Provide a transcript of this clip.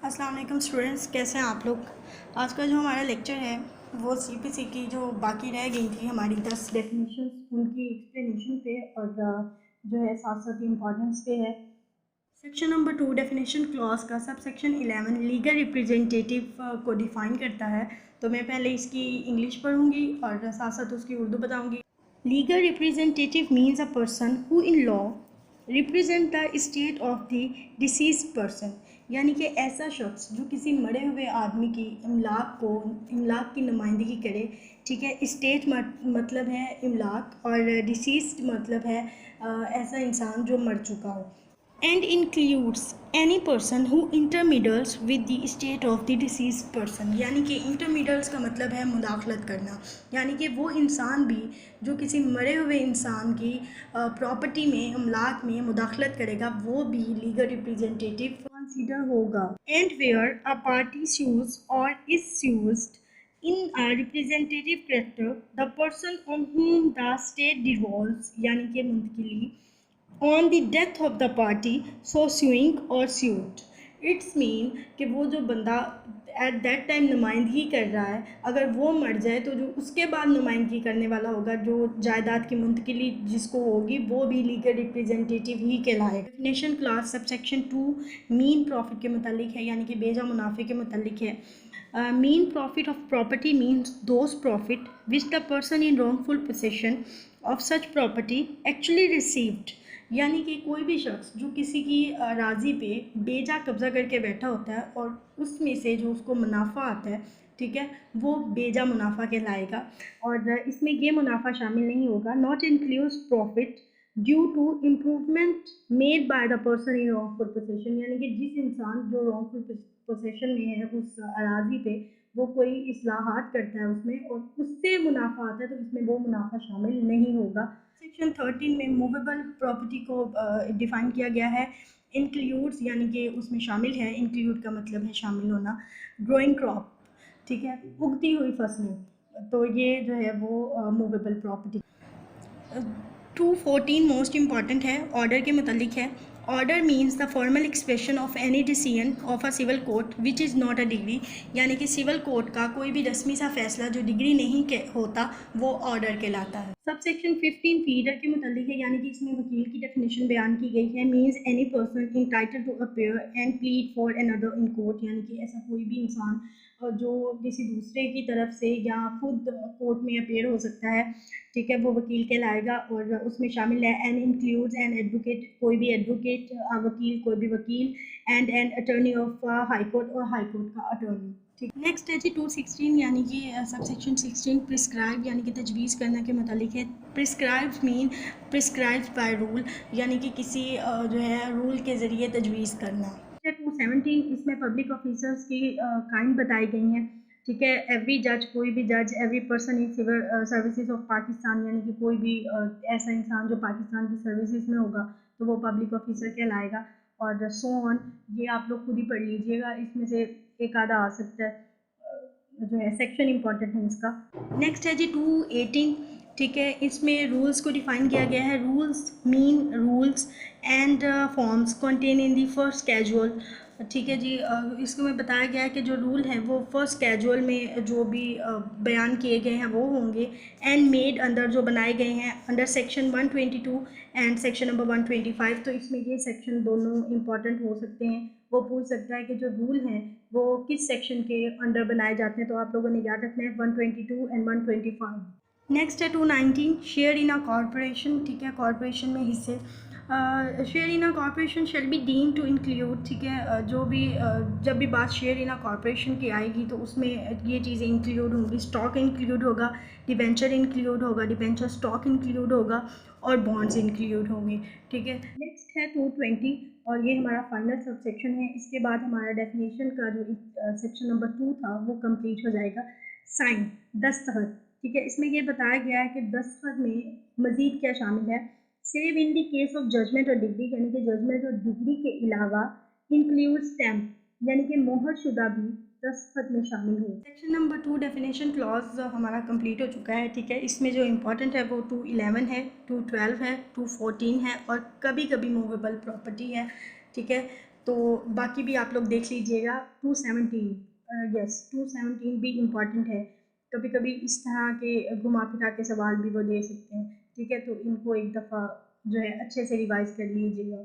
अस्सलाम वालेकुम स्टूडेंट्स, कैसे हैं आप लोग। आज का जो हमारा लेक्चर है वो सीपीसी की जो बाकी रह गई थी हमारी 10 डेफिनेशंस उनकी एक्सप्लेनेशन पे और जो है साथ साथ इम्पॉर्टेंस पे है। सेक्शन नंबर 2 डेफिनेशन क्लॉज का सब सेक्शन 11 लीगल रिप्रेजेंटेटिव को डिफ़ाइन करता है। तो मैं पहले इसकी इंग्लिश पढ़ूँगी और साथ साथ उसकी उर्दू बताऊँगी। Legal representative means a person who in law represent the state of the deceased person, यानी कि ऐसा शख्स जो किसी मरे हुए आदमी की इमलाक की नुमाइंदगी करे। ठीक है, स्टेट मतलब है इमलाक और डिसीज मतलब है ऐसा इंसान जो मर चुका हो। And includes any person who intermeddles with the state of the deceased person, यानी कि इंटरमीडल्स का मतलब है मुदाखलत करना, यानी कि वो इंसान भी जो किसी मरे हुए इंसान की प्रॉपर्टी में अमलाक में मुदाखलत करेगा वो भी लीगल रिप्रेजेंटेटिव कंसीडर होगा। एंड वेयर अ पार्टी सूज और is सूज्ड in a representative character the person on whom the state devolves, यानी कि मुंतकिली on the death of the party so suing और सूट। इट्स मीन कि वो जो बंदा एट दैट टाइम नुमाइंदगी कर रहा है, अगर वो मर जाए तो जो उसके बाद नुमाइंदगी करने वाला होगा, जो जायदाद की मुंतकिली जिसको होगी, वो भी लीगल रिप्रेजेंटेटिव ही कहलाएगा। Definition class sub section 2 mean profit के मुतालिक है, यानी कि बेजा मुनाफे के मुतालिक है। Mean profit of property means those profit which the person in wrongful possession of such property actually received, यानी कि कोई भी शख्स जो किसी की राज़ी पे बेजा कब्ज़ा करके बैठा होता है और उसमें से जो उसको मुनाफा आता है, ठीक है, वो बेजा मुनाफा कहलाएगा। और इसमें ये मुनाफा शामिल नहीं होगा। Not includes profit due to improvement made by the person in wrongful possession, यानी कि जिस इंसान जो रॉन्गफुल पोसेशन में है उस अराजी पे, वो कोई इस्लाहात करता है उसमें और उससे मुनाफा आता है, तो इसमें वो मुनाफा शामिल नहीं होगा। सेक्शन 13 में मूवेबल प्रॉपर्टी को डिफ़ाइन किया गया है। इंक्लूड्स यानी कि उसमें शामिल है, इंक्लूड का मतलब है शामिल होना। ग्रोइंग क्रॉप, ठीक है, उगती हुई फसलें, तो ये जो है वो मूवेबल प्रॉपर्टी। 214 मोस्ट इम्पॉर्टेंट है, ऑर्डर के मुतालिक है। Order means the formal expression of any decision of a civil court which is not a decree, यानी कि सिविल कोर्ट का कोई भी रस्मी सा फैसला जो डिग्री नहीं होता वो ऑर्डर कहलाता है। सब सेक्शन 15 प्लीडर के मुतालिक है, यानी कि इसमें वकील की डेफिनेशन बयान की गई है। Means any person entitled to appear and plead for another in court, यानी कि ऐसा कोई भी इंसान जो किसी दूसरे की तरफ से या खुद कोर्ट में अपेयर हो सकता है, ठीक है, वो वकील कहलाएगा। और उसमें शामिल है एंड इंक्लूड्स एन एडवोकेट, कोई भी एडवोकेट, वकील, कोई भी वकील, and attorney of high court और हाई कोर्ट का अटर्नी। ठीक, नेक्स्ट है जी 216, यानी कि सब सेक्शन 16 प्रिस्क्राइब यानी कि तजवीज़ करने के मुतालिक है। Prescribe mean prescribe by rule, यानी कि किसी जो है रूल के ज़रिए तजवीज़ करना। 217 इसमें पब्लिक ऑफिसर्स की काइंड बताई गई हैं, ठीक है। एवरी जज, कोई भी जज, every person in civil services of Pakistan, यानी कि कोई भी ऐसा इंसान जो पाकिस्तान की सर्विसेज में होगा तो वो पब्लिक ऑफिसर कहलाएगा। और सो ऑन, ये आप लोग खुद ही पढ़ लीजिएगा, इसमें से एक आधा आ सकता है, जो है सेक्शन इंपॉर्टेंट है इसका। नेक्स्ट है जी 218, ठीक है, इसमें रूल्स को डिफाइन किया गया है। Rules mean rules and forms contain in the first casual, ठीक है जी। इसको में बताया गया है कि जो रूल हैं वो फर्स्ट कैजुअल में जो भी बयान किए गए हैं वो होंगे, एंड मेड अंदर जो बनाए गए हैं under section 122 and section number 125। तो इसमें ये सेक्शन दोनों इंपॉर्टेंट हो सकते हैं। वो पूछ सकता है कि जो रूल हैं वो किस सेक्शन के अंडर बनाए जाते हैं, तो आप लोगों ने याद रखना है 122 एंड 125। नेक्स्ट है 219 शेयर इन अ कॉरपोरेशन, ठीक है, कॉरपोरेशन में हिस्से। Share in a corporation shall be deem to include, ठीक है, जो भी जब भी बात शेयर इन अ कॉरपोरेशन की आएगी तो उसमें ये चीज़ें इंक्लूड होंगी। स्टॉक इंक्लूड होगा, डिबेंचर इंक्लूड होगा, डिबेंचर स्टॉक इंक्लूड होगा और बॉन्ड्स इंक्लूड होंगे, ठीक है। नेक्स्ट है 220 और ये हमारा फाइनल सब सेक्शन है। इसके बाद हमारा डेफिनेशन का जो सेक्शन नंबर 2 था वो कंप्लीट हो जाएगा। साइन, दस्तखत, ठीक है, इसमें ये बताया गया है कि दस्तखत में मज़ीद क्या शामिल है। Save in the case of judgment और डिग्री, यानी कि जजमेंट और डिग्री के अलावा इंक्लूड स्टैम्प, यानी कि मोहर शुदा भी दस्तखत में शामिल हो। सेक्शन नंबर 2 डेफिनेशन क्लॉज हमारा कंप्लीट हो चुका है, ठीक है। इसमें जो इंपॉर्टेंट है वो 211 है, 212 है, 214 है और कभी कभी मूवेबल प्रॉपर्टी है, ठीक है। तो बाकी भी आप लोग देख लीजिएगा। 217 यस 217 भी इम्पॉर्टेंट है। कभी कभी इस तरह के घुमा फिरा के सवाल भी वो दे सकते हैं, ठीक है, तो इनको एक दफ़ा जो है अच्छे से रिवाइज कर लीजिएगा।